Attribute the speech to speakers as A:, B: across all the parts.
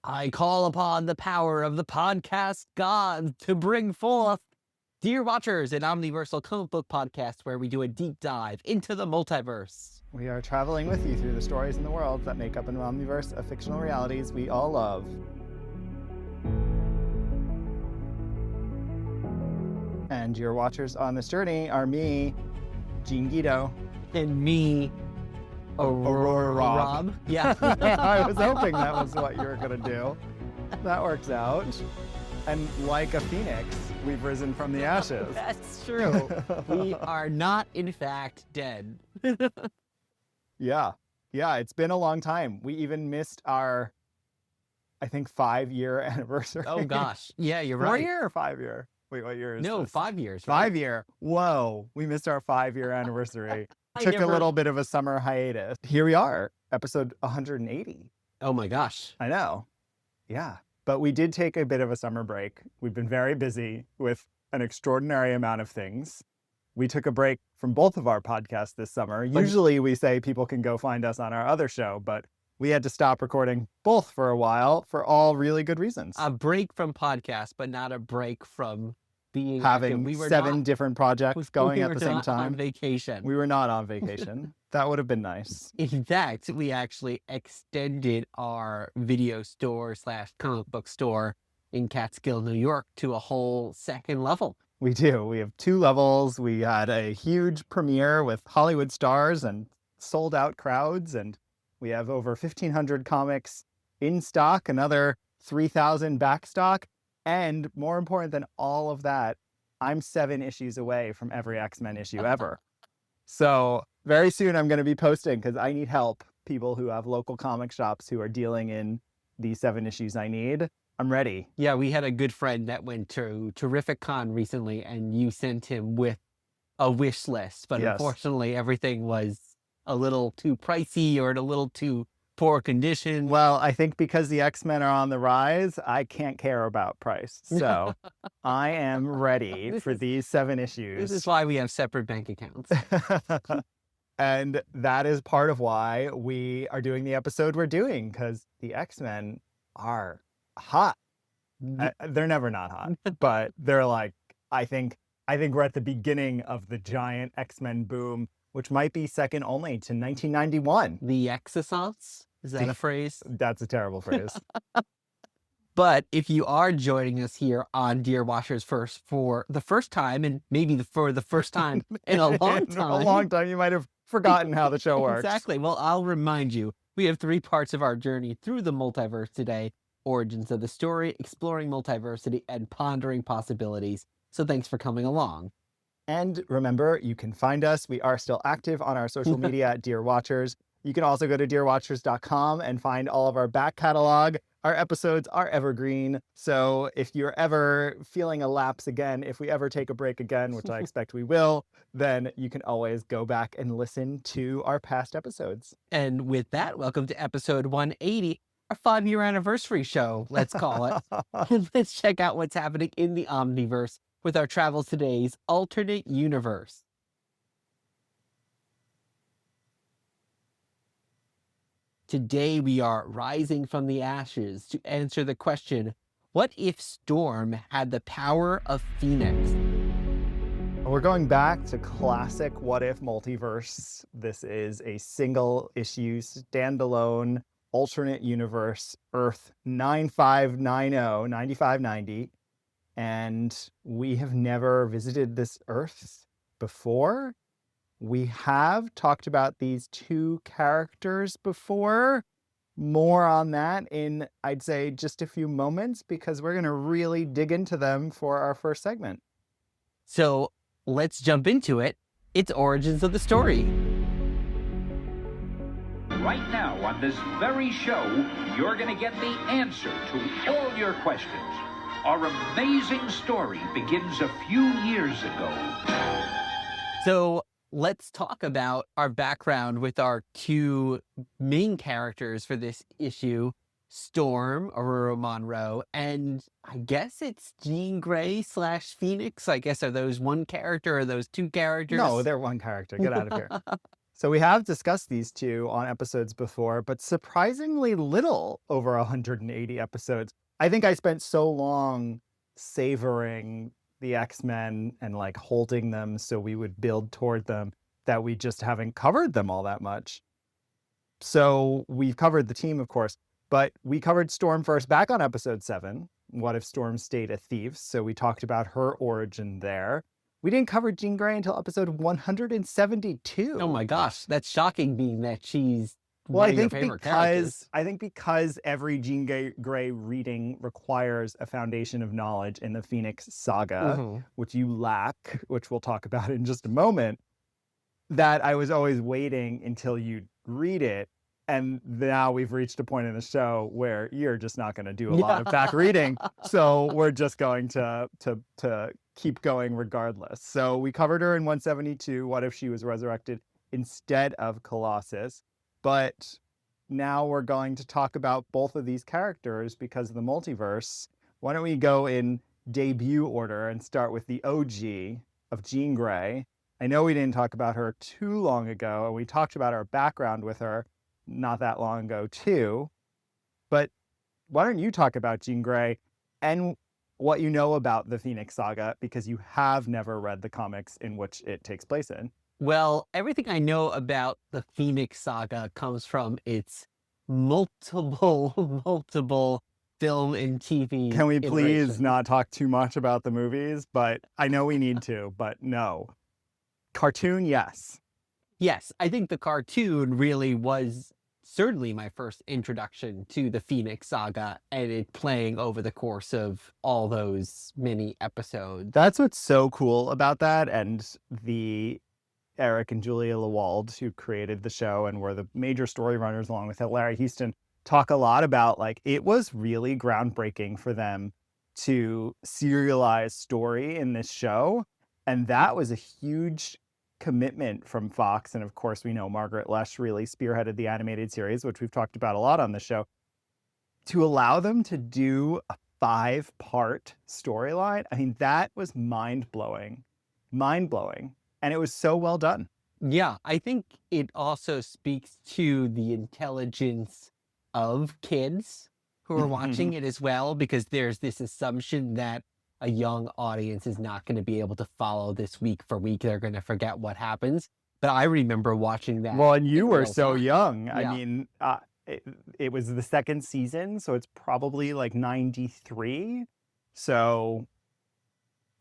A: I call upon the power of the podcast gods to bring forth Dear Watchers, an omniversal comic book podcast where we do a deep dive into the multiverse.
B: We are traveling with you through the stories in the world that make up an omniverse of fictional realities we all love. And your watchers on this journey are me, Gene Guido.
A: And me,
B: Aurora Rob.
A: Yeah.
B: I was hoping that was what you were going to do. That works out. And like a phoenix, we've risen from the ashes.
A: That's true. We are not, in fact, dead.
B: Yeah, it's been a long time. We even missed our, I think, 5-year anniversary.
A: Oh, gosh. Yeah, you're right.
B: 4-year or 5-year? Wait, what year is
A: No,
B: this?
A: 5 years. Right?
B: 5-year. Whoa, we missed our 5-year anniversary. Took a little bit of a summer hiatus. Here we are, episode 180.
A: Oh, my gosh.
B: I know. Yeah. But we did take a bit of a summer break. We've been very busy with an extraordinary amount of things. We took a break from both of our podcasts this summer. Usually we say people can go find us on our other show, but we had to stop recording both for a while for all really good reasons.
A: A break from podcasts, but not a break from being
B: having seven different projects going at the same time.
A: On vacation.
B: We were not on vacation. That would have been nice.
A: In fact, we actually extended our video store / comic book store in Catskill, New York to a whole second level.
B: We do. We have 2 levels. We had a huge premiere with Hollywood stars and sold out crowds. And we have over 1,500 comics in stock, another 3,000 back stock. And more important than all of that, I'm 7 issues away from every X-Men issue ever. So very soon I'm going to be posting because I need help. People who have local comic shops who are dealing in these 7 issues I need. I'm ready.
A: Yeah, we had a good friend that went to Terrific Con recently, and you sent him with a wish list. But Unfortunately, everything was a little too pricey or in a little too poor condition.
B: Well, I think because the X-Men are on the rise, I can't care about price. So I am ready for these 7 issues.
A: This is why we have separate bank accounts.
B: And that is part of why we are doing the episode we're doing, because the X-Men are hot. They're never not hot, but they're like, I think we're at the beginning of the giant X-Men boom, which might be second only to 1991.
A: The Exisance? Is that a phrase?
B: That's a terrible phrase.
A: But if you are joining us here on Dear Watchers for the first time, and maybe for the first time in a long time.
B: You might have forgotten how the show works.
A: Exactly. Well, I'll remind you, we have 3 parts of our journey through the multiverse today: origins of the story, exploring multiversity, and pondering possibilities. So thanks for coming along.
B: And remember, you can find us. We are still active on our social media at Dear Watchers. You can also go to dearwatchers.com and find all of our back catalog. Our episodes are evergreen. So if you're ever feeling a lapse again, if we ever take a break again, which I expect we will, then you can always go back and listen to our past episodes.
A: And with that, welcome to episode 180, our 5-year anniversary show, let's call it. And let's check out what's happening in the Omniverse with our Travels Today's alternate universe. Today we are rising from the ashes to answer the question, what if Storm had the power of Phoenix?
B: We're going back to classic What If multiverse. This is a single issue, standalone, alternate universe, Earth 9590. And we have never visited this Earth before. We have talked about these 2 characters before. More on that in, I'd say, just a few moments, because we're going to really dig into them for our first segment.
A: So let's jump into it. It's origins of the story.
C: Right now on this very show, you're going to get the answer to all your questions. Our amazing story begins a few years ago.
A: So let's talk about our background with our 2 main characters for this issue, Storm, Ororo Munroe, and I guess it's Jean Grey / Phoenix. I guess, are those one character or those 2 characters?
B: No, they're one character. Get out of here. So we have discussed these two on episodes before, but surprisingly little over 180 episodes. I think I spent so long savoring the X-Men and like holding them so we would build toward them that we just haven't covered them all that much. So we've covered the team, of course, but we covered Storm first back on episode 7. What if Storm stayed a thief? So we talked about her origin there. We didn't cover Jean Grey until episode 172.
A: Oh my gosh, that's shocking, being that she's
B: Well,
A: one
B: I
A: of your
B: think
A: favorite characters.
B: because every Jean Grey reading requires a foundation of knowledge in the Phoenix Saga, which you lack, which we'll talk about in just a moment, that I was always waiting until you read it. And now we've reached a point in the show where you're just not going to do a lot of back reading. So we're just going to keep going regardless. So we covered her in 172. What if she was resurrected instead of Colossus? But now we're going to talk about both of these characters because of the multiverse. Why don't we go in debut order and start with the OG of Jean Grey? I know we didn't talk about her too long ago, and we talked about our background with her not that long ago too. But why don't you talk about Jean Grey and what you know about the Phoenix Saga, because you have never read the comics in which it takes place in.
A: Well, everything I know about the Phoenix Saga comes from its multiple film and TV.
B: Can we please
A: iterations.
B: not talk too much about the movies? But I know we need to, but no. Cartoon, yes.
A: Yes, I think the cartoon really was certainly my first introduction to the Phoenix Saga, and it playing over the course of all those many episodes.
B: That's what's so cool about that. And the Eric and Julia Lewald, who created the show and were the major story runners along with Larry Houston, talk a lot about like it was really groundbreaking for them to serialize story in this show. And that was a huge commitment from Fox. And of course, we know Margaret Loesch really spearheaded the animated series, which we've talked about a lot on the show, to allow them to do a 5-part storyline. I mean, that was mind-blowing. And it was so well done.
A: Yeah, I think it also speaks to the intelligence of kids who are watching it as well, because there's this assumption that a young audience is not going to be able to follow this week for week. They're going to forget what happens. But I remember watching that.
B: Well, and you were so
A: time.
B: young.
A: Yeah.
B: I mean, it was the second season, so it's probably like 93. So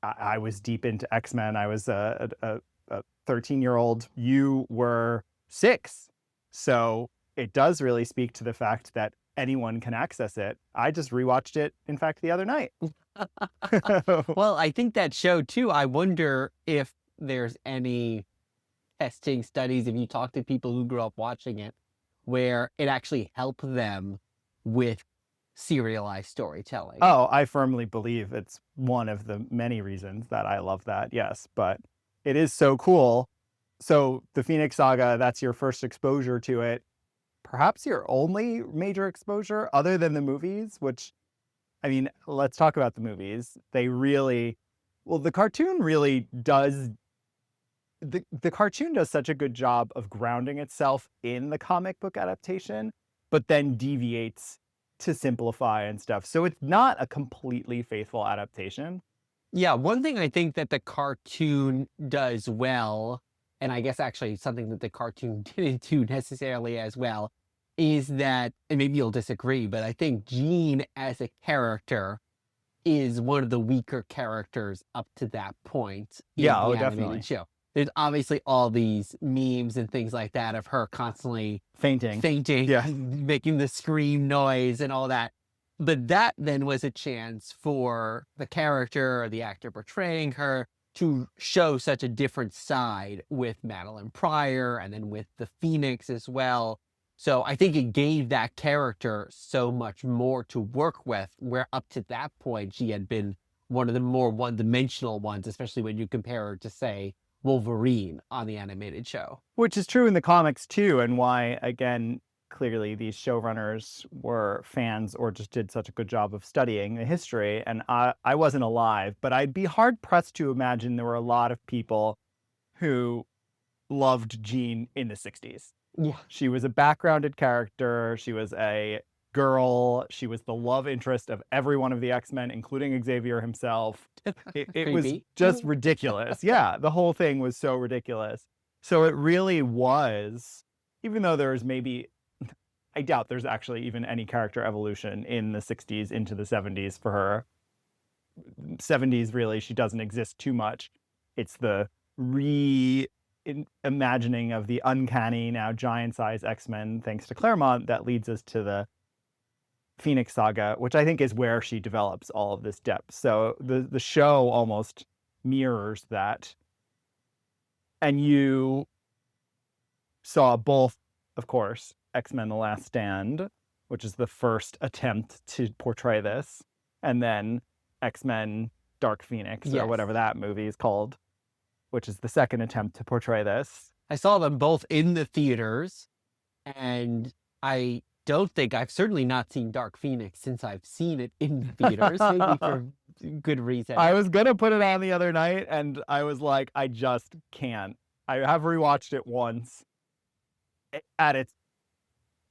B: I was deep into X-Men. I was a 13-year-old. You were 6. So it does really speak to the fact that anyone can access it. I just rewatched it, in fact, the other night.
A: Well, I think that show too, I wonder if there's any testing studies, if you talk to people who grew up watching it, where it actually helped them with serialized storytelling.
B: Oh, I firmly believe it's one of the many reasons that I love that, yes. But it is so cool. So the Phoenix Saga, that's your first exposure to it. Perhaps your only major exposure other than the movies, which, I mean, let's talk about the movies. They really, well, the cartoon really does, the cartoon does such a good job of grounding itself in the comic book adaptation, but then deviates to simplify and stuff. So it's not a completely faithful adaptation.
A: Yeah, one thing I think that the cartoon does well, and I guess actually something that the cartoon didn't do necessarily as well, is that, and maybe you'll disagree, but I think Jean as a character is one of the weaker characters up to that point in the animated
B: definitely.
A: show. There's obviously all these memes and things like that of her constantly
B: Fainting.
A: yeah, making the scream noise and all that. But that then was a chance for the character or the actor portraying her to show such a different side with Madeline Pryor and then with the Phoenix as well. So I think it gave that character so much more to work with, where up to that point she had been one of the more one-dimensional ones, especially when you compare her to, say, Wolverine on the animated show.
B: Which is true in the comics too, and why, again, clearly these showrunners were fans or just did such a good job of studying the history. And I wasn't alive, but I'd be hard-pressed to imagine there were a lot of people who loved Jean in the 60s.
A: Yeah.
B: She was a backgrounded character. She was a girl. She was the love interest of every one of the X-Men, including Xavier himself. It was
A: Creepy.
B: just ridiculous. Yeah, the whole thing was so ridiculous. So it really was, even though there was maybe, I doubt there's actually even any character evolution in the 60s into the 70s for her. 70s, really, she doesn't exist too much. It's the imagining of the uncanny, now giant-sized X-Men, thanks to Claremont, that leads us to the Phoenix Saga, which I think is where she develops all of this depth. So the show almost mirrors that. And you saw both, of course, X-Men: The Last Stand, which is the first attempt to portray this, and then X-Men: Dark Phoenix, or whatever that movie is called, which is the second attempt to portray this.
A: I saw them both in the theaters, and I've certainly not seen Dark Phoenix since I've seen it in the theaters, maybe for good reason.
B: I was going to put it on the other night, and I was like, I just can't. I have rewatched it once. At its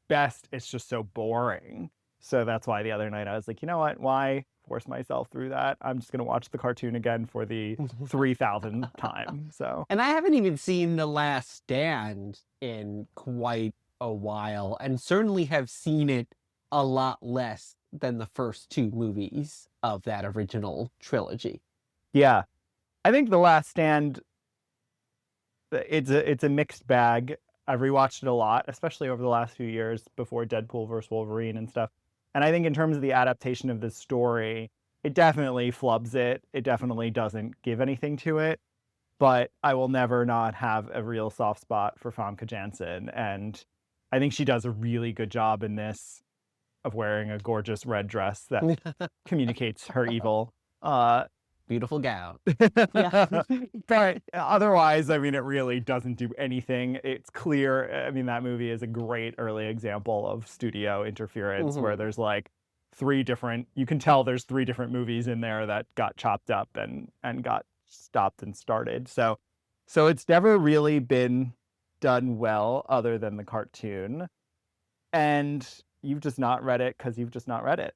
B: best, it's just so boring. So that's why the other night I was like, you know what? Why force myself through that? I'm just going to watch the cartoon again for the 3,000th time. So,
A: and I haven't even seen The Last Stand in quite a while, and certainly have seen it a lot less than the first two movies of that original trilogy.
B: Yeah. I think The Last Stand, it's a mixed bag. I've rewatched it a lot, especially over the last few years before Deadpool vs. Wolverine and stuff. And I think in terms of the adaptation of this story, it definitely flubs it. It definitely doesn't give anything to it. But I will never not have a real soft spot for Famke Janssen. And I think she does a really good job in this of wearing a gorgeous red dress that communicates her evil.
A: Beautiful gown.
B: But otherwise, I mean, it really doesn't do anything. It's clear. I mean, that movie is a great early example of studio interference where there's like you can tell there's 3 different movies in there that got chopped up and got stopped and started. So it's never really been done well other than the cartoon. And you've just not read it because you've just not read it.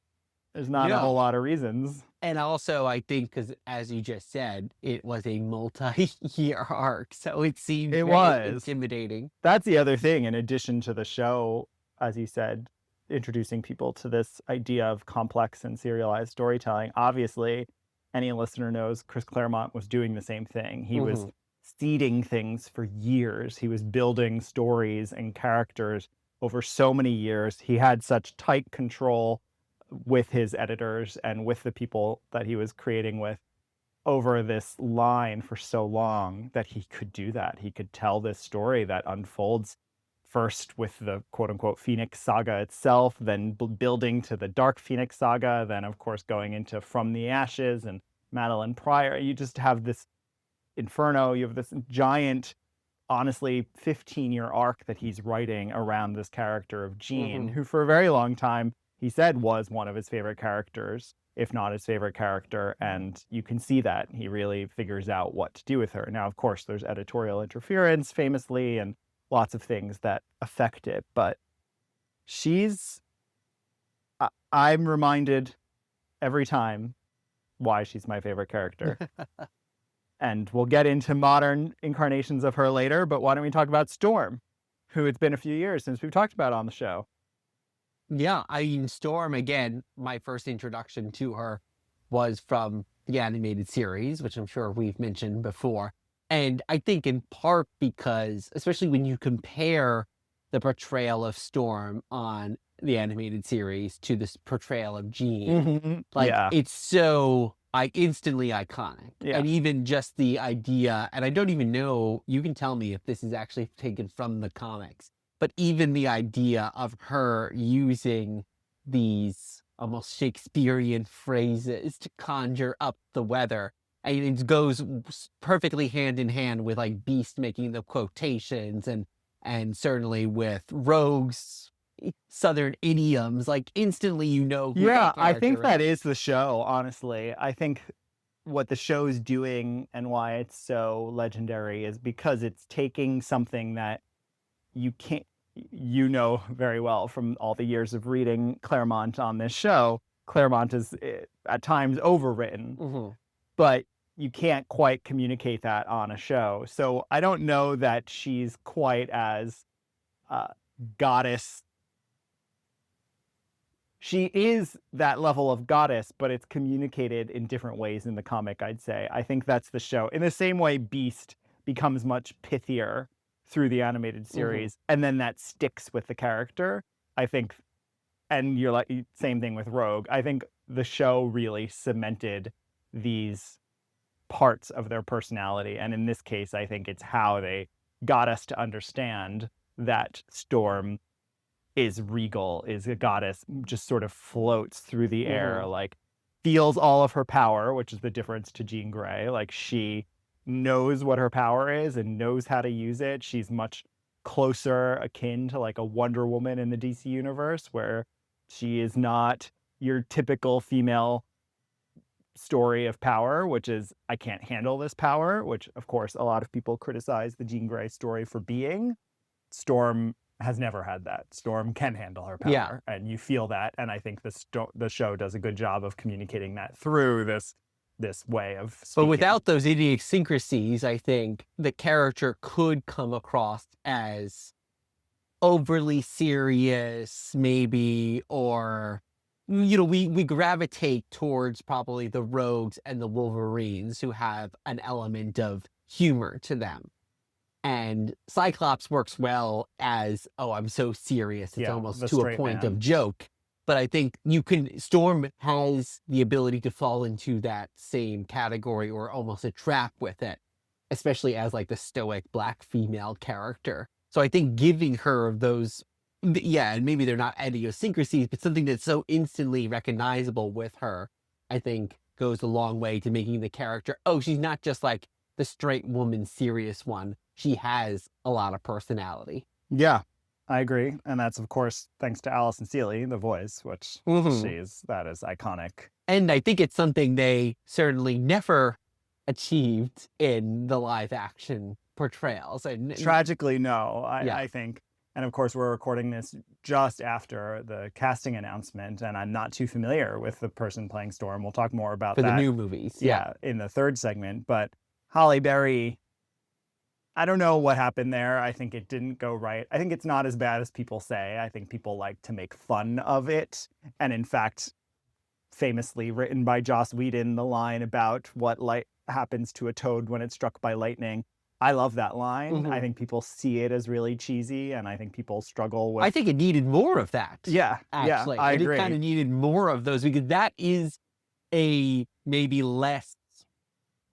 B: There's not a whole lot of reasons.
A: And also, I think, because as you just said, it was a multi-year arc, so it seemed intimidating.
B: That's the other thing, in addition to the show, as you said, introducing people to this idea of complex and serialized storytelling. Obviously, any listener knows Chris Claremont was doing the same thing. He was seeding things for years. He was building stories and characters over so many years. He had such tight control with his editors and with the people that he was creating with over this line for so long that he could do that. He could tell this story that unfolds first with the quote-unquote Phoenix Saga itself, then building to the Dark Phoenix Saga, then of course going into From the Ashes and Madeline Pryor. You just have this Inferno. You have this giant, honestly, 15-year arc that he's writing around this character of Jean, who for a very long time he said was one of his favorite characters, if not his favorite character. And you can see that he really figures out what to do with her. Now, of course, there's editorial interference famously and lots of things that affect it. But I'm reminded every time why she's my favorite character. And we'll get into modern incarnations of her later. But why don't we talk about Storm, who it's been a few years since we've talked about on the show.
A: Yeah, I mean, Storm, again, my first introduction to her was from the animated series, which I'm sure we've mentioned before. And I think in part because, especially when you compare the portrayal of Storm on the animated series to this portrayal of Jean, it's so instantly iconic. And even just the idea, and I don't even know, you can tell me if this is actually taken from the comics, but even the idea of her using these almost Shakespearean phrases to conjure up the weather. And it goes perfectly hand in hand with like Beast making the quotations and certainly with Rogue's Southern idioms. Like instantly, you know.
B: Yeah, I think that is the show, honestly. I think what the show's doing and why it's so legendary is because it's taking something that you can't, you know very well from all the years of reading Claremont on this show. Claremont is at times overwritten, but you can't quite communicate that on a show. So I don't know that she's quite as goddess. She is that level of goddess, but it's communicated in different ways in the comic, I'd say. I think that's the show. In the same way Beast becomes much pithier through the animated series, and then that sticks with the character, I think. And you're like, same thing with Rogue. I think the show really cemented these parts of their personality. And in this case, I think it's how they got us to understand that Storm is regal, is a goddess, just sort of floats through the air, like feels all of her power, which is the difference to Jean Grey. Like she knows what her power is and knows how to use it. She's much closer akin to like a Wonder Woman in the DC universe, where she is not your typical female story of power, which is, I can't handle this power, which of course a lot of people criticize the Jean Grey story for being. Storm has never had that. Storm can handle her power, and you feel that. And I think the show does a good job of communicating that through this way of speaking.
A: But without those idiosyncrasies, I think the character could come across as overly serious, maybe, or, you know, we gravitate towards probably the Rogues and the Wolverines, who have an element of humor to them. And Cyclops works well as, oh, I'm so serious, it's almost to a point of joke. But I think Storm has the ability to fall into that same category, or almost a trap with it, especially as like the stoic Black female character. So I think giving her those, and maybe they're not idiosyncrasies, but something that's so instantly recognizable with her, I think goes a long way to making the character, oh, she's not just like the straight woman serious one. She has a lot of personality.
B: Yeah, I agree. And that's, of course, thanks to Alison Seeley, the voice, which that is iconic.
A: And I think it's something they certainly never achieved in the live action portrayals. And
B: tragically, no, I think. And of course, we're recording this just after the casting announcement, and I'm not too familiar with the person playing Storm. We'll talk more about that.
A: For the new movies.
B: Yeah, in the third segment. But Halle Berry, I don't know what happened there. I think it didn't go right. I think it's not as bad as people say. I think people like to make fun of it. And in fact, famously written by Joss Whedon, the line about what happens to a toad when it's struck by lightning. I love that line. I think people see it as really cheesy, and I think people struggle with...
A: I think it needed more of that.
B: Yeah,
A: actually.
B: I agree.
A: It kind of needed more of those, because that is a maybe less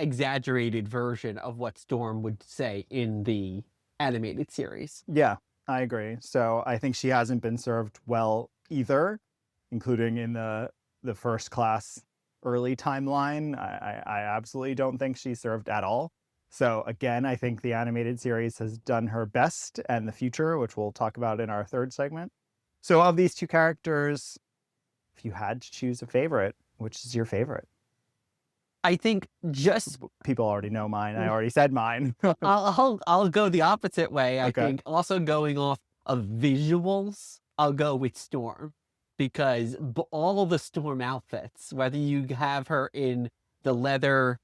A: exaggerated version of what Storm would say in the animated series.
B: Yeah, I agree. So I think she hasn't been served well either, including in the First Class early timeline. I absolutely don't think she's served at all. So again, I think the animated series has done her best, and the future, which we'll talk about in our third segment. So of these two characters, if you had to choose a favorite, which is your favorite?
A: I think just...
B: People already know mine. I already said mine.
A: I'll go the opposite way. I think also going off of visuals, I'll go with Storm, because all of the Storm outfits, whether you have her in the leather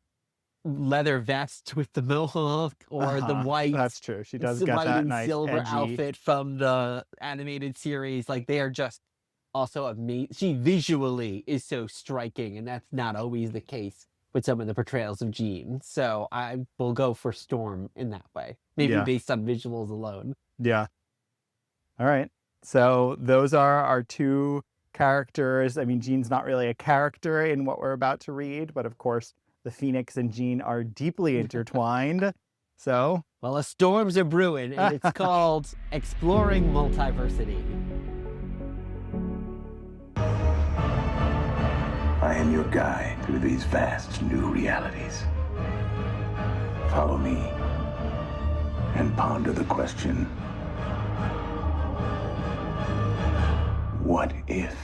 A: vest with the mohawk, or the white,
B: that's true, she does get that nice
A: silver
B: edgy
A: outfit from the animated series, like they are just also amazing. She visually is so striking, and that's not always the case with some of the portrayals of Jean. So I will go for Storm in that way, maybe based on visuals alone.
B: Yeah. All right, so those are our two characters. I mean, Jean's not really a character in what we're about to read, but of course the Phoenix and Jean are deeply intertwined. So,
A: well, a storms are brewing, and it's called Exploring Multiversity.
D: I am your guide through these vast new realities. Follow me and ponder the question, what if?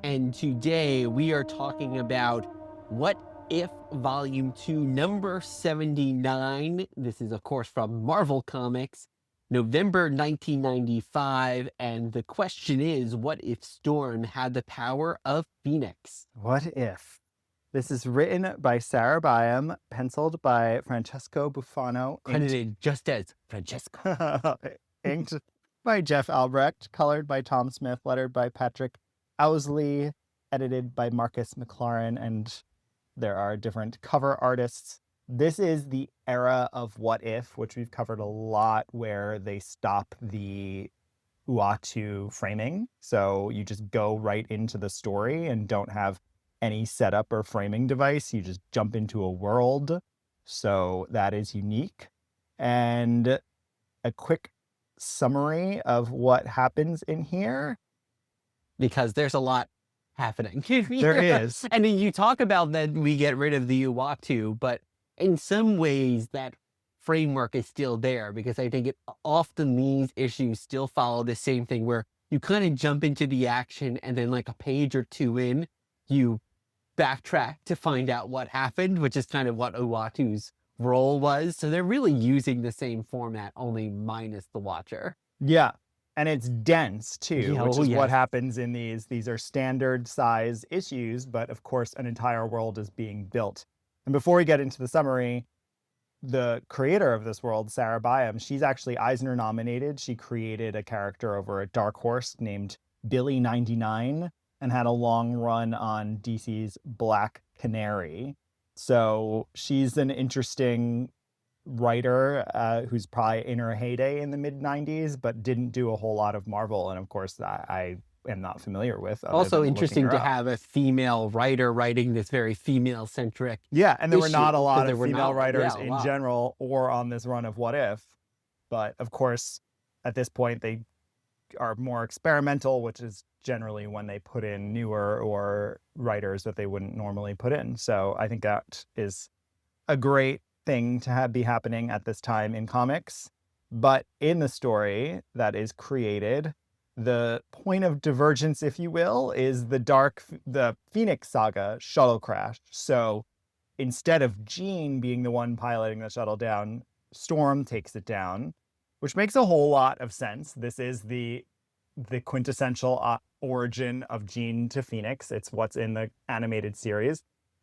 A: And today we are talking about what If Volume 2, number 79. This is, of course, from Marvel Comics, November 1995. And the question is, what if Storm had the power of Phoenix?
B: What if? This is written by Sarah Byam, penciled by Franchesco Buffano,
A: Credited just as Franchesco.
B: inked by Jeff Albrecht, colored by Tom Smith, lettered by Patrick Owsley, edited by Marcus McLaren, and there are different cover artists. This is the era of What If, which we've covered a lot, where they stop the Uatu framing. So you just go right into the story and don't have any setup or framing device. You just jump into a world. So that is unique. And a quick summary of what happens in here.
A: Because there's a lot happening.
B: There is.
A: And then you talk about that we get rid of the Uatu, but in some ways that framework is still there, because I think often these issues still follow the same thing where you kind of jump into the action and then like a page or two in, you backtrack to find out what happened, which is kind of what Uatu's role was. So they're really using the same format, only minus the Watcher.
B: Yeah. And it's dense too,
A: Yeah,
B: which is
A: yes.
B: what happens in these. These are standard size issues, but of course an entire world is being built. And before we get into the summary, the creator of this world, Sarah Byam, she's actually Eisner nominated. She created a character over at Dark Horse named Billy 99 and had a long run on DC's Black Canary. So she's an interesting writer who's probably in her heyday in the mid-90s, but didn't do a whole lot of Marvel. And of course, I am not familiar with.
A: Also interesting to have a female writer writing this very female-centric.
B: Yeah, and there were not a lot
A: there
B: of
A: were
B: female
A: not-
B: writers
A: yeah,
B: in
A: wow.
B: general or on this run of What If. But of course, at this point, they are more experimental, which is generally when they put in newer or writers that they wouldn't normally put in. So I think that is a great thing to be happening at this time in comics. But in the story that is created, the point of divergence, if you will, is the Phoenix Saga shuttle crash. So instead of Jean being the one piloting the shuttle down, Storm takes it down, which makes a whole lot of sense. This is the quintessential origin of Jean to Phoenix. It's what's in the animated series.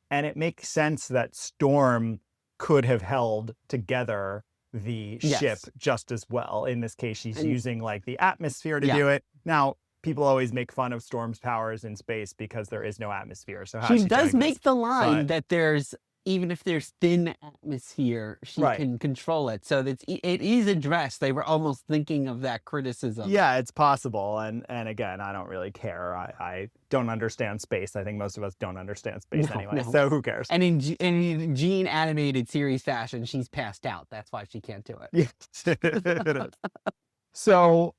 B: And it makes sense that Storm could have held together the ship just as well. In this case, she's using like the atmosphere to do it. Now, people always make fun of Storm's powers in space because there is no atmosphere. So
A: She does make the line that there's, even if there's thin atmosphere, she can control it. So it is addressed. They were almost thinking of that criticism.
B: Yeah, it's possible. And again, I don't really care. I don't understand space. I think most of us don't understand space anyway. So who cares?
A: And in Jean animated series fashion, she's passed out. That's why she can't do it.
B: Yeah. So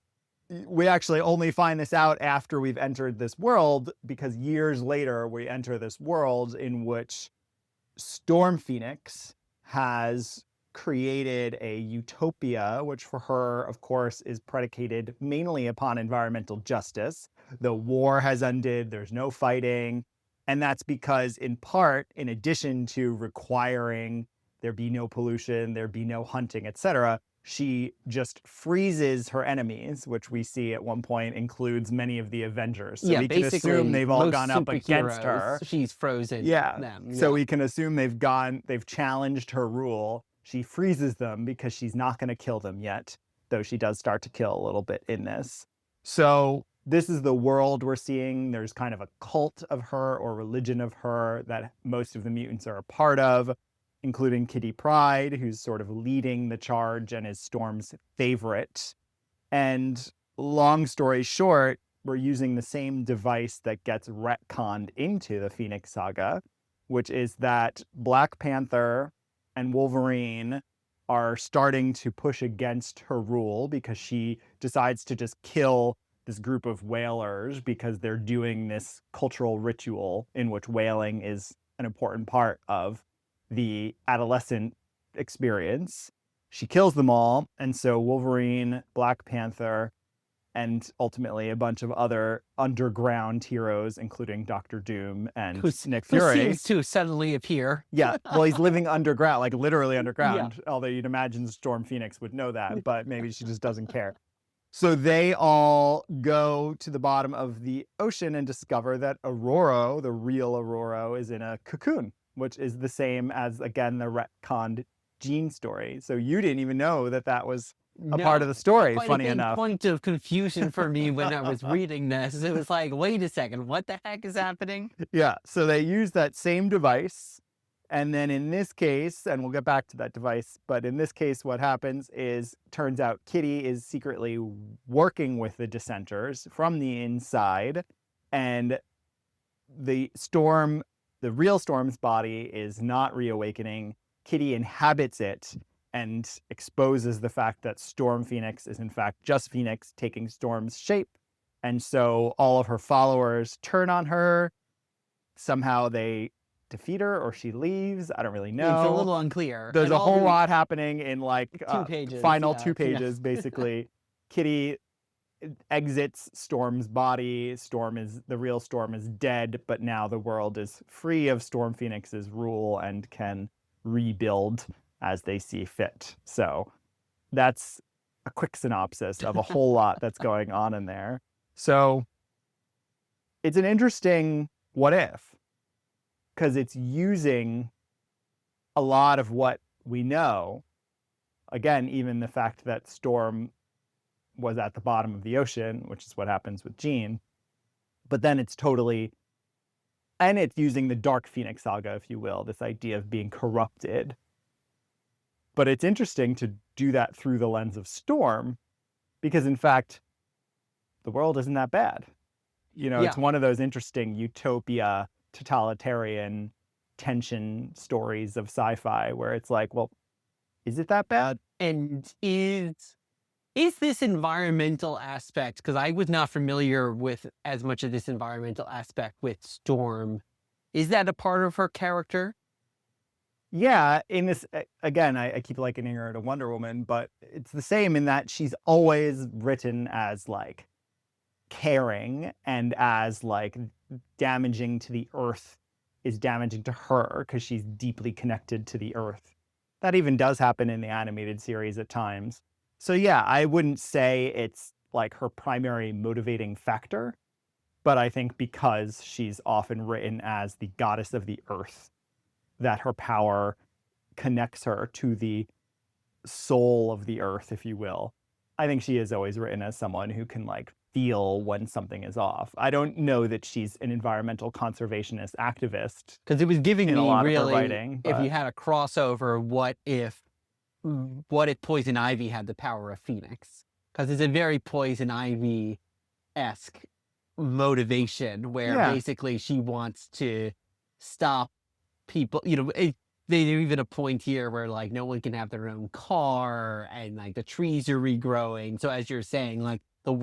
B: we actually only find this out after we've entered this world, because years later we enter this world in which Storm Phoenix has created a utopia, which for her, of course, is predicated mainly upon environmental justice. The war has ended, there's no fighting. And that's because, in part, in addition to requiring there be no pollution, there be no hunting, etc., she just freezes her enemies, which we see at one point includes many of the Avengers. So we can assume they've all gone up against her.
A: She's frozen them.
B: So we can assume they've challenged her rule. She freezes them because she's not going to kill them yet, though she does start to kill a little bit in this. So this is the world we're seeing. There's kind of a cult of her or religion of her that most of the mutants are a part of, including Kitty Pryde, who's sort of leading the charge and is Storm's favorite. And long story short, we're using the same device that gets retconned into the Phoenix Saga, which is that Black Panther and Wolverine are starting to push against her rule because she decides to just kill this group of whalers because they're doing this cultural ritual in which whaling is an important part of the adolescent experience. She kills them all, and so Wolverine, Black Panther, and ultimately a bunch of other underground heroes, including Doctor Doom and Nick
A: Who
B: Fury.
A: seems to suddenly appear.
B: Yeah, well, he's living underground, like literally underground, although you'd imagine Storm Phoenix would know that, but maybe she just doesn't care. So they all go to the bottom of the ocean and discover that Ororo, the real Ororo, is in a cocoon, which is the same as, again, the retconned Jean story. So you didn't even know that that was a part of the story, funny enough.
A: Point of confusion for me when I was reading this. It was like, wait a second, what the heck is happening?
B: Yeah, so they use that same device. And then in this case, and we'll get back to that device, but in this case, what happens is, turns out Kitty is secretly working with the dissenters from the inside, and the real Storm's body is not reawakening. Kitty inhabits it and exposes the fact that Storm Phoenix is in fact just Phoenix taking Storm's shape. And so all of her followers turn on her. Somehow they defeat her, or she leaves. I don't really know.
A: It's a little unclear.
B: There's a whole lot happening in like
A: 2 pages.
B: Final 2 pages, basically. Kitty exits Storm's body. The real Storm is dead, but now the world is free of Storm Phoenix's rule and can rebuild as they see fit. So that's a quick synopsis of a whole lot that's going on in there. So it's an interesting what if, because it's using a lot of what we know. Again, even the fact that Storm was at the bottom of the ocean, which is what happens with Jean. But then it's using the Dark Phoenix Saga, if you will, this idea of being corrupted. But it's interesting to do that through the lens of Storm, because in fact, the world isn't that bad. It's one of those interesting utopia, totalitarian tension stories of sci-fi where it's like, well, is it that bad?
A: And is this environmental aspect, because I was not familiar with as much of this environmental aspect with Storm, is that a part of her character?
B: Yeah, in this, again, I keep likening her to Wonder Woman, but it's the same in that she's always written as like caring, and as like damaging to the earth is damaging to her because she's deeply connected to the earth. That even does happen in the animated series at times. So yeah, I wouldn't say it's like her primary motivating factor, but I think because she's often written as the goddess of the earth, that her power connects her to the soul of the earth, if you will. I think she is always written as someone who can like feel when something is off. I don't know that she's an environmental conservationist activist.
A: Because it was giving me really,
B: writing,
A: if you had a crossover, what if Poison Ivy had the power of Phoenix? Because it's a very Poison Ivy-esque motivation where basically she wants to stop people, there's even a point here where like no one can have their own car and like the trees are regrowing. So as you're saying, like the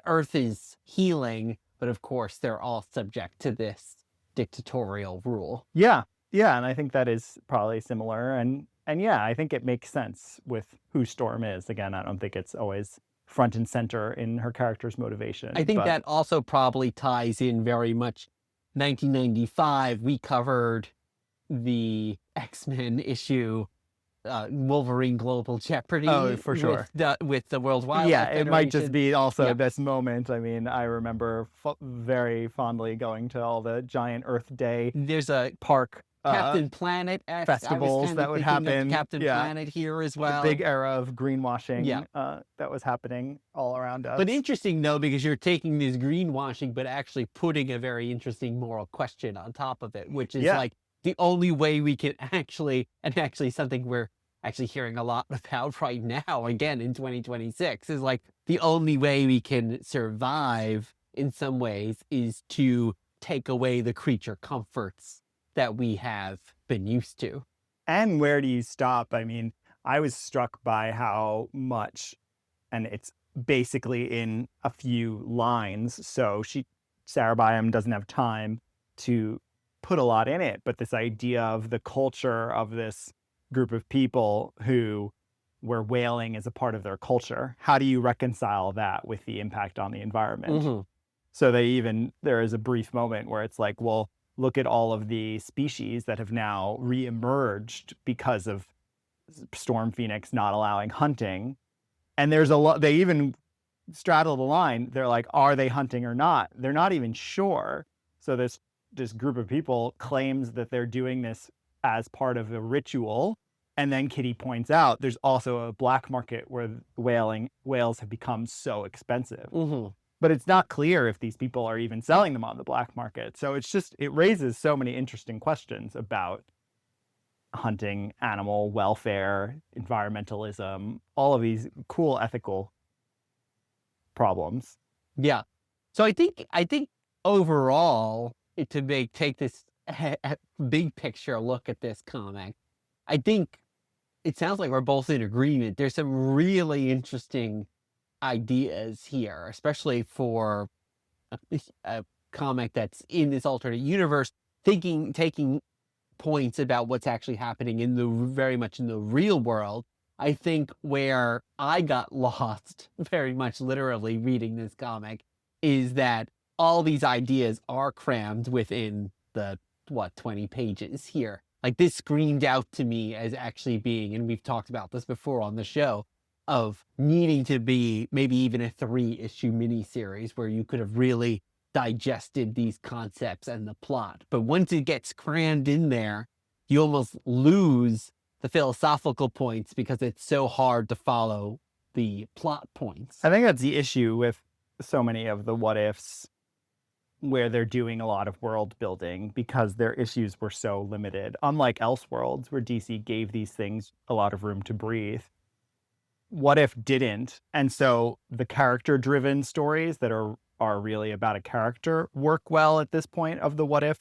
A: earth is healing, but of course they're all subject to this dictatorial rule.
B: Yeah. And I think that is probably similar. And yeah, I think it makes sense with who Storm is. Again, I don't think it's always front and center in her character's motivation.
A: I think that also probably ties in very much 1995. We covered the X-Men issue, Wolverine Global Jeopardy.
B: Oh, for sure.
A: With the World Wildlife Federation.
B: It might just be also this moment. I mean, I remember very fondly going to all the giant Earth Day.
A: There's a
B: park
A: Captain Planet
B: festivals that would happen.
A: Captain Planet here as well.
B: The big era of greenwashing that was happening all around us.
A: But interesting though, because you're taking this greenwashing, but actually putting a very interesting moral question on top of it, which is like the only way we can actually something we're actually hearing a lot about right now, again in 2026, is like the only way we can survive in some ways is to take away the creature comforts that we have been used to.
B: And where do you stop? I mean, I was struck by how much, and it's basically in a few lines, so Sarah Byam doesn't have time to put a lot in it, but this idea of the culture of this group of people who where whaling is a part of their culture. How do you reconcile that with the impact on the environment?
A: Mm-hmm.
B: So there is a brief moment where it's like, well, look at all of the species that have now reemerged because of Storm Phoenix not allowing hunting. And there's a lot, they even straddle the line. They're like, are they hunting or not? They're not even sure. So this group of people claims that they're doing this as part of a ritual. And then Kitty points out there's also a black market where whales have become so expensive.
A: Mm-hmm.
B: But it's not clear if these people are even selling them on the black market. So it raises so many interesting questions about hunting, animal welfare, environmentalism, all of these cool ethical problems.
A: Yeah. So I think overall, take this big picture look at this comic, I think it sounds like we're both in agreement. There's some really interesting ideas here, especially for a comic that's in this alternate universe, taking points about what's actually happening very much in the real world. I think where I got lost, very much literally reading this comic, is that all these ideas are crammed within the 20 pages here. Like, this screamed out to me as actually being, and we've talked about this before on the show, of needing to be maybe even a 3-issue miniseries where you could have really digested these concepts and the plot. But once it gets crammed in there, you almost lose the philosophical points because it's so hard to follow the plot points.
B: I think that's the issue with so many of the what ifs, where they're doing a lot of world building because their issues were so limited. Unlike Elseworlds, where DC gave these things a lot of room to breathe, What If didn't. And so the character-driven stories that are really about a character work well at this point of the What If.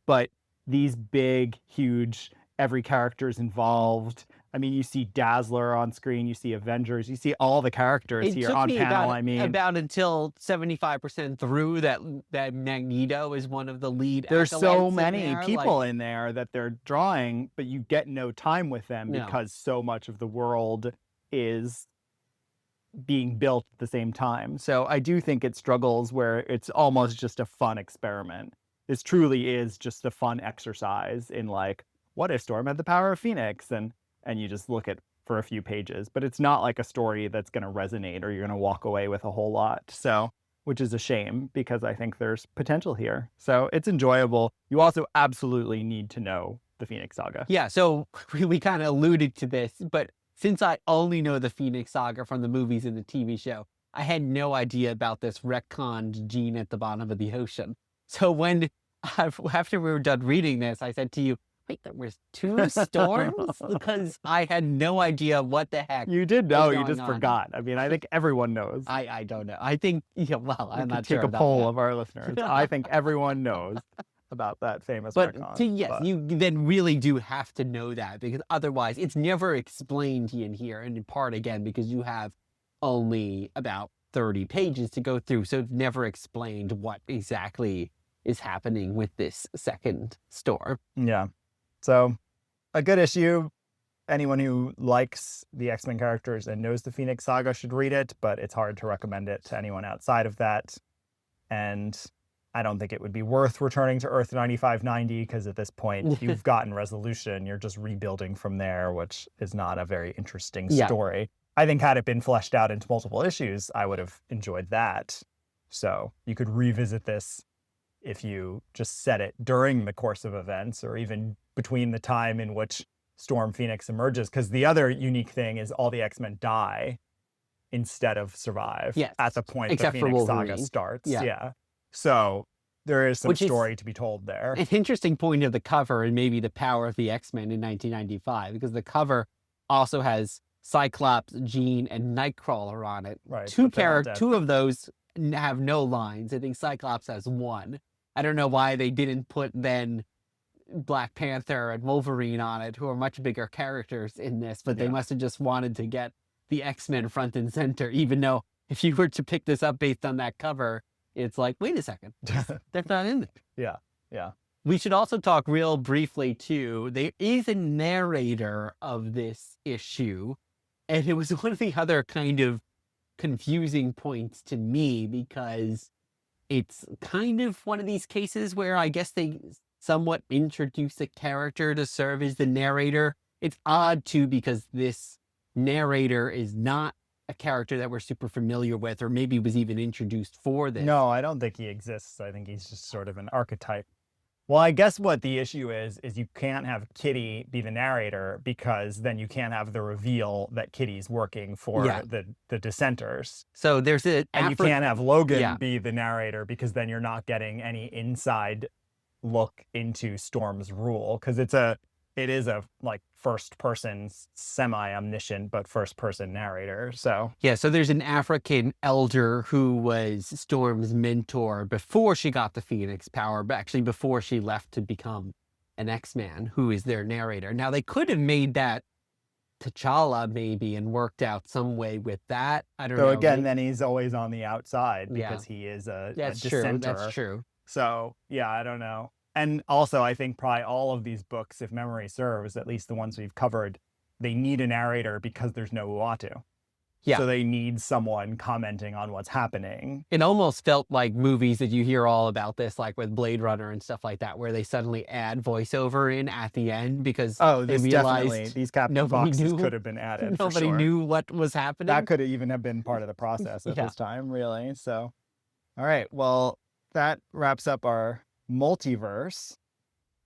B: But these big, huge, every character's involved. I mean, you see Dazzler on screen, you see Avengers, you see all the characters here on panel.
A: About until 75% through that Magneto is one of the lead.
B: There's so many people in there that they're drawing, but you get no time with them because so much of the world is being built at the same time. So I do think it struggles where it's almost just a fun experiment. This truly is just a fun exercise in like, what if Storm had the power of Phoenix? And you just look at for a few pages, but it's not like a story that's going to resonate or you're going to walk away with a whole lot. So, which is a shame because I think there's potential here. So it's enjoyable. You also absolutely need to know the Phoenix Saga.
A: Yeah. So we kind of alluded to this, but since I only know the Phoenix Saga from the movies and the TV show, I had no idea about this retconned gene at the bottom of the ocean. So when after we were done reading this, I said to you, wait, there was 2 storms? Because I had no idea what the heck.
B: You did know, you just forgot. I mean, I think everyone knows.
A: I don't know. I think, I'm not sure.
B: Take a poll of our listeners. I think everyone knows about that famous retcon.
A: You then really do have to know that, because otherwise it's never explained in here. And in part, again, because you have only about 30 pages to go through. So it's never explained what exactly is happening with this second storm.
B: Yeah. So a good issue. Anyone who likes the X-Men characters and knows the Phoenix Saga should read it, but it's hard to recommend it to anyone outside of that. And I don't think it would be worth returning to Earth 9590 because at this point you've gotten resolution. You're just rebuilding from there, which is not a very interesting story. Yeah. I think had it been fleshed out into multiple issues, I would have enjoyed that. So you could revisit this if you just set it during the course of events or even between the time in which Storm Phoenix emerges. Because the other unique thing is all the X-Men die instead of survive at the point the Phoenix Saga starts. Yeah. So there is some story to be told there.
A: An interesting point of the cover and maybe the power of the X-Men in 1995, because the cover also has Cyclops, Jean, and Nightcrawler on it.
B: Right.
A: 2 of those have no lines. I think Cyclops has 1. I don't know why they didn't put then Black Panther and Wolverine on it, who are much bigger characters in this, but they must have just wanted to get the X-Men front and center, even though if you were to pick this up based on that cover, it's like, wait a second, they're not in there.
B: Yeah.
A: We should also talk real briefly, too. There is a narrator of this issue And it was one of the other kind of confusing points to me, because it's kind of one of these cases where I guess they somewhat introduce a character to serve as the narrator. It's odd too, because this narrator is not a character that we're super familiar with, or maybe was even introduced for this.
B: No, I don't think he exists. I think he's just sort of an archetype. Well, I guess what the issue is you can't have Kitty be the narrator, because then you can't have the reveal that Kitty's working for the dissenters.
A: So there's a...
B: And you can't have Logan be the narrator, because then you're not getting any inside look into Storm's rule, because it is a like first person semi-omniscient but first person narrator. So
A: so there's an African elder who was Storm's mentor before she got the Phoenix power, but actually before she left to become an X-Man, who is their narrator. Now they could have made that T'Challa maybe and worked out some way with that. I don't know.
B: So again, then he's always on the outside, because he is a dissenter.
A: That's true.
B: So yeah, I don't know. And also, I think probably all of these books, if memory serves, at least the ones we've covered, they need a narrator because there's no Uatu.
A: Yeah.
B: So they need someone commenting on what's happening.
A: It almost felt like movies that you hear all about this, like with Blade Runner and stuff like that, where they suddenly add voiceover in at the end because
B: they realized these caption boxes could have been added.
A: Nobody knew what was happening.
B: That could even have been part of the process at this time, really. So, all right. Well, that wraps up our multiverse.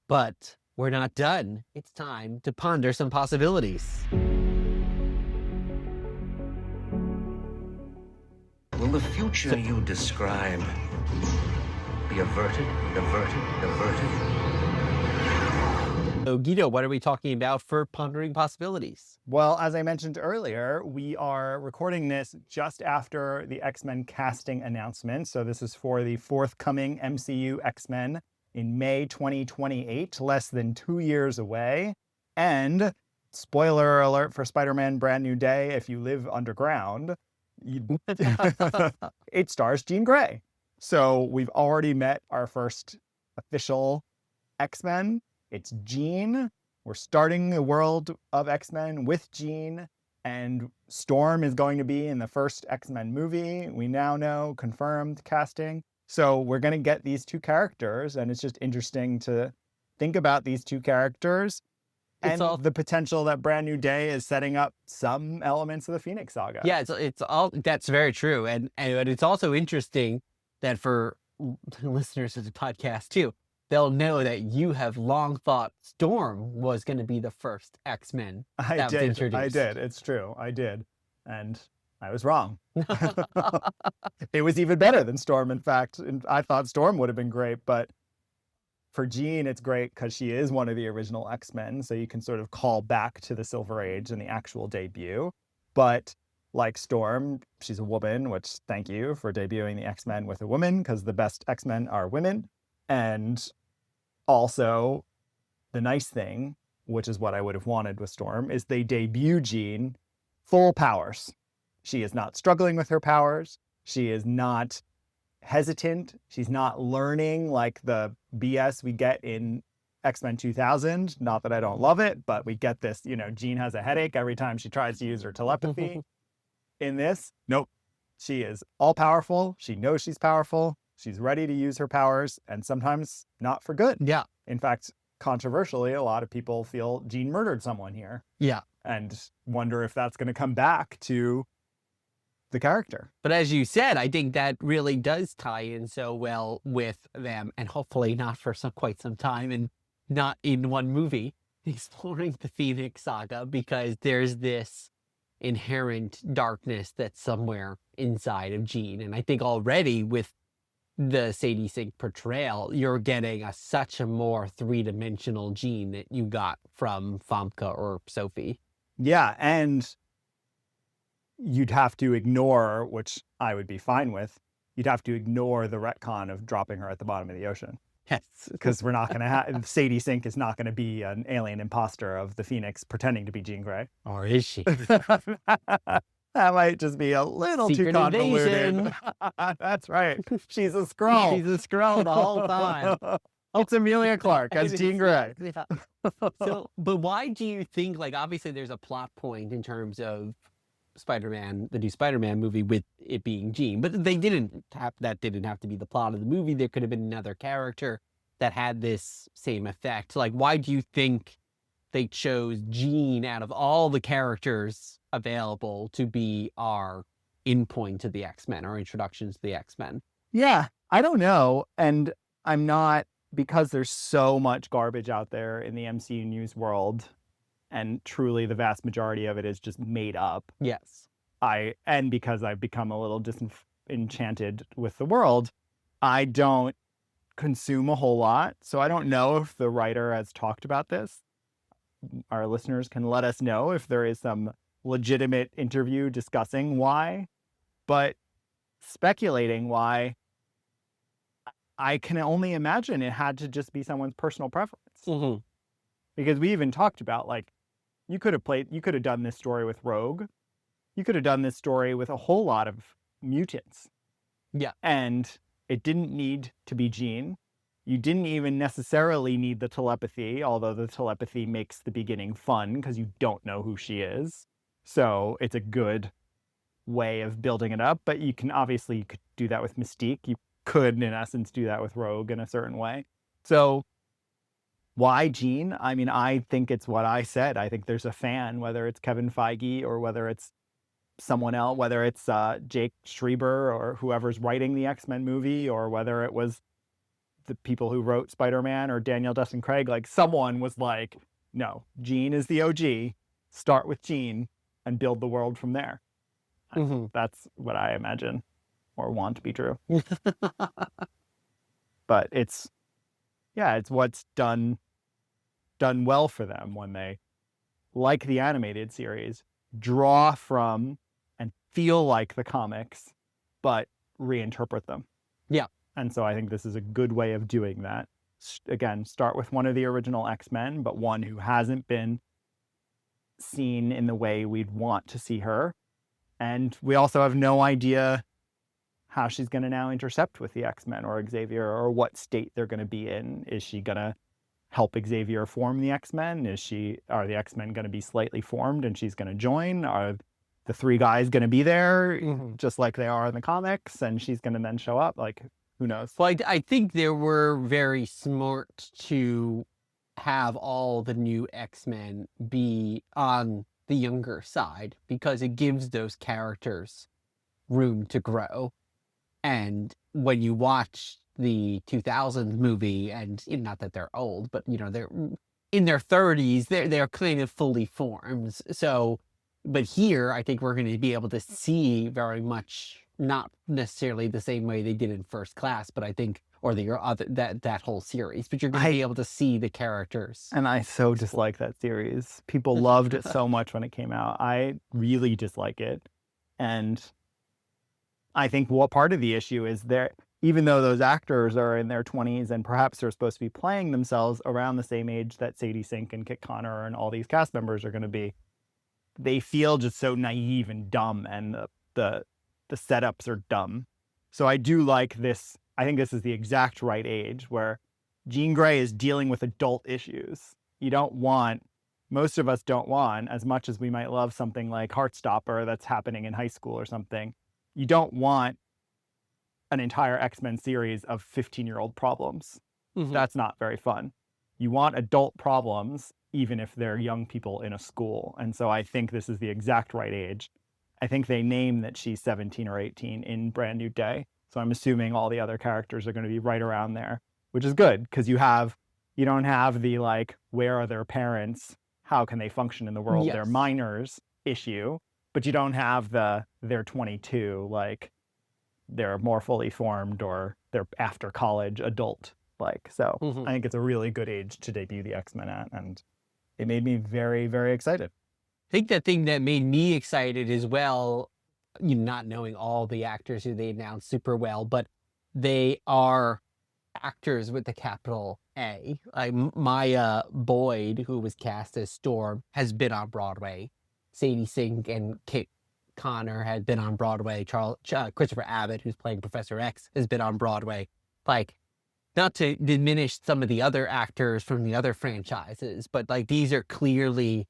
A: But we're not done. It's time to ponder some possibilities.
E: Will the future you describe be averted?
A: So Guido, what are we talking about for pondering possibilities?
B: Well, as I mentioned earlier, we are recording this just after the X-Men casting announcement. So this is for the forthcoming MCU X-Men in May 2028, less than 2 years away. And spoiler alert for Spider-Man Brand New Day, if you live underground, it stars Jean Grey. So we've already met our first official X-Men. It's Jean. We're starting the world of X-Men with Jean, and Storm is going to be in the first X-Men movie. We now know, confirmed casting. So we're going to get these two characters, and it's just interesting to think about these two characters and the potential that Brand New Day is setting up some elements of the Phoenix Saga.
A: Yeah, it's all, that's very true. And it's also interesting that for listeners of the podcast too, they'll know that you have long thought Storm was going to be the first X-Men that was introduced.
B: I did. It's true. I did. And I was wrong. It was even better than Storm, in fact. And I thought Storm would have been great, but for Jean, it's great because she is one of the original X-Men, so you can sort of call back to the Silver Age and the actual debut. But like Storm, she's a woman, which thank you for debuting the X-Men with a woman, because the best X-Men are women. And also, the nice thing, which is what I would have wanted with Storm, is they debut Jean full powers. She is not struggling with her powers. She is not hesitant. She's not learning like the BS we get in X-Men 2000. Not that I don't love it, but we get this, Jean has a headache every time she tries to use her telepathy. In this, nope. She is all powerful. She knows she's powerful. She's ready to use her powers, and sometimes not for good.
A: Yeah.
B: In fact, controversially, a lot of people feel Jean murdered someone here.
A: Yeah.
B: And wonder if that's going to come back to the character.
A: But as you said, I think that really does tie in so well with them, and hopefully not for quite some time, and not in one movie, exploring the Phoenix Saga, because there's this inherent darkness that's somewhere inside of Jean. And I think already with the Sadie Sink portrayal, you're getting such a more three-dimensional Jean that you got from Famke or Sophie.
B: Yeah, and you'd have to ignore, which I would be fine with, you'd have to ignore the retcon of dropping her at the bottom of the ocean.
A: Yes.
B: Because we're not going to have, Sadie Sink is not going to be an alien imposter of the Phoenix pretending to be Jean Grey.
A: Or is she?
B: That might just be a little
A: Secret
B: too convoluted.
A: invasion.
B: That's right. She's a Skrull.
A: She's a Skrull the whole time.
B: It's Amelia Clark as Jean Grey.
A: Yeah. So, but why do you think, like, obviously there's a plot point in terms of Spider-Man, the new Spider-Man movie, with it being Jean. But that didn't have to be the plot of the movie. There could have been another character that had this same effect. Like, why do you think they chose Jean out of all the characters available to be our endpoint to the X-Men, our introductions to the X-Men?
B: Yeah, I don't know. And I'm not, because there's so much garbage out there in the MCU news world, and truly the vast majority of it is just made up.
A: Yes.
B: And because I've become a little disenchanted with the world, I don't consume a whole lot. So I don't know if the writer has talked about this. Our listeners can let us know if there is some legitimate interview discussing why. But speculating why, I can only imagine it had to just be someone's personal preference.
A: Mm-hmm.
B: Because we even talked about, like, you could have done this story with Rogue. You could have done this story with a whole lot of mutants.
A: Yeah.
B: And it didn't need to be Jean. You didn't even necessarily need the telepathy, although the telepathy makes the beginning fun because you don't know who she is. So it's a good way of building it up. But you could do that with Mystique. You could, in essence, do that with Rogue in a certain way. So why Jean? I mean, I think it's what I said. I think there's a fan, whether it's Kevin Feige or whether it's someone else, whether it's Jake Schreiber or whoever's writing the X-Men movie, or whether it was the people who wrote Spider-Man or Daniel Dustin Craig. Like, someone was like, no, Jean is the OG. Start with Jean and build the world from there.
A: Mm-hmm.
B: That's what I imagine or want to be true. But it's what's done well for them when they, like the animated series, draw from and feel like the comics, but reinterpret them.
A: Yeah.
B: And so I think this is a good way of doing that. Again, start with one of the original X-Men, but one who hasn't been seen in the way we'd want to see her. And we also have no idea how she's going to now intercept with the X-Men or Xavier, or what state they're going to be in. Is she going to help Xavier form the X-Men? Are the X-Men going to be slightly formed and she's going to join? Are the three guys going to be there just like they are in the comics, and she's going to then show up? Like, who knows?
A: Well, I think they were very smart to have all the new X-Men be on the younger side, because it gives those characters room to grow. And when you watch the 2000 movie, and not that they're old, but they're in their 30s, they're kind of fully formed. So, but here I think we're going to be able to see very much, not necessarily the same way they did in First Class, but I think, or that whole series, but you're going to be able to see the characters.
B: And I so dislike that series. People loved it so much when it came out. I really dislike it. And I think what part of the issue is even though those actors are in their 20s and perhaps they're supposed to be playing themselves around the same age that Sadie Sink and Kit Connor and all these cast members are going to be, they feel just so naive and dumb, and the setups are dumb. So I do like this. I think this is the exact right age where Jean Grey is dealing with adult issues. Most of us don't want, as much as we might love something like Heartstopper that's happening in high school or something, you don't want an entire X-Men series of 15-year-old problems. Mm-hmm. That's not very fun. You want adult problems, even if they're young people in a school. And so I think this is the exact right age. I think they name that she's 17 or 18 in Brand New Day. So I'm assuming all the other characters are going to be right around there, which is good, because you don't have the, like, where are their parents? How can they function in the world?
A: Yes.
B: They're minors issue, but you don't have they're 22, like they're more fully formed or they're after college adult. So I think it's a really good age to debut the X-Men at, and it made me very, very excited.
A: I think the thing that made me excited as well, not knowing all the actors who they announced super well, but they are actors with the capital A. Like Maya Boyd, who was cast as Storm, has been on Broadway. Sadie Sink and Kit Connor had been on Broadway. Christopher Abbott, who's playing Professor X, has been on Broadway. Like, not to diminish some of the other actors from the other franchises, but like these are clearly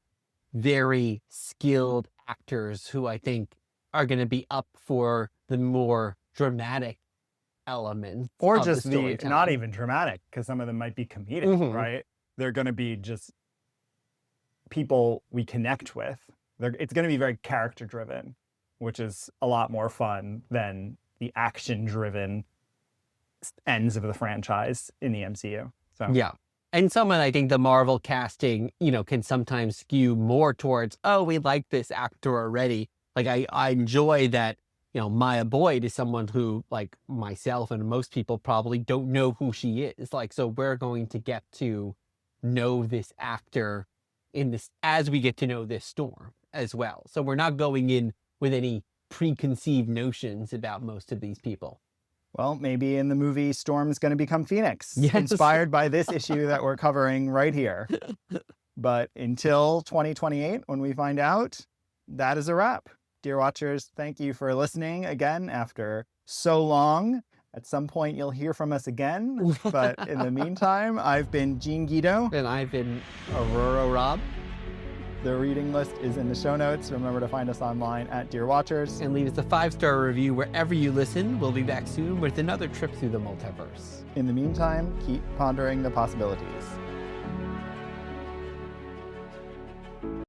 A: very skilled actors who I think are going to be up for the more dramatic elements.
B: Or
A: of
B: just
A: the
B: the
A: storytelling.
B: not even dramatic, because some of them might be comedic,
A: Mhm.
B: right? They're going to be just people we connect with. It's going to be very character driven, which is a lot more fun than the action driven ends of the franchise in the MCU. So
A: Yeah. And some of, I think the Marvel casting, can sometimes skew more towards, oh, we like this actor already. Like I enjoy that, Maya Boyd is someone who, like myself and most people probably don't know who she is. Like, so we're going to get to know this actor as we get to know this Storm as well. So we're not going in with any preconceived notions about most of these people.
B: well, maybe in the movie Storm's going to become Phoenix,
A: Yes.
B: inspired by this issue that we're covering right here. But until 2028, when we find out, that is a wrap. Dear Watchers, thank you for listening again after so long. At some point, you'll hear from us again. But in the meantime, I've been Gene Guido.
A: And I've been Ororo Rob.
B: The reading list is in the show notes. Remember to find us online at Dear Watchers.
A: And leave us a 5-star review wherever you listen. We'll be back soon with another trip through the multiverse.
B: In the meantime, keep pondering the possibilities.